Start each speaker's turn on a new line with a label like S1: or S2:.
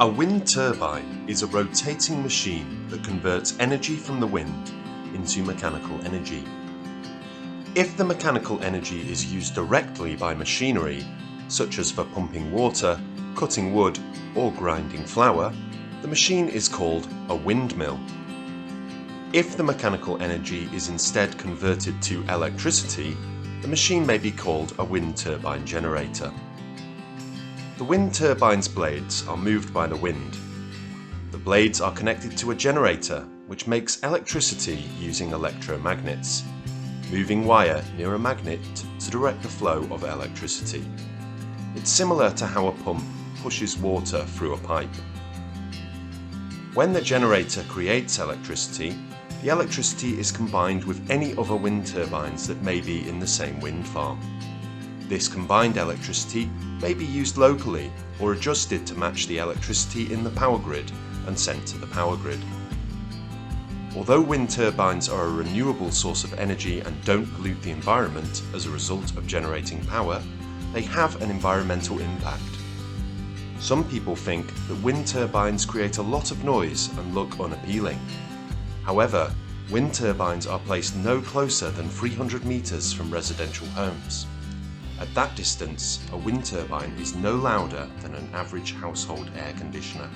S1: A wind turbine is a rotating machine that converts energy from the wind into mechanical energy. If the mechanical energy is used directly by machinery, such as for pumping water, cutting wood, or grinding flour, the machine is called a windmill. If the mechanical energy is instead converted to electricity, the machine may be called a wind turbine generator. The wind turbine's blades are moved by the wind. The blades are connected to a generator, which makes electricity using electromagnets, moving wire near a magnet to direct the flow of electricity. It's similar to how a pump pushes water through a pipe. When the generator creates electricity, the electricity is combined with any other wind turbines that may be in the same wind farm. This combined electricity may be used locally or adjusted to match the electricity in the power grid and sent to the power grid. Although wind turbines are a renewable source of energy and don't pollute the environment as a result of generating power, they have an environmental impact. Some people think that wind turbines create a lot of noise and look unappealing. However, wind turbines are placed no closer than 300 meters from residential homes. At that distance, a wind turbine is no louder than an average household air conditioner.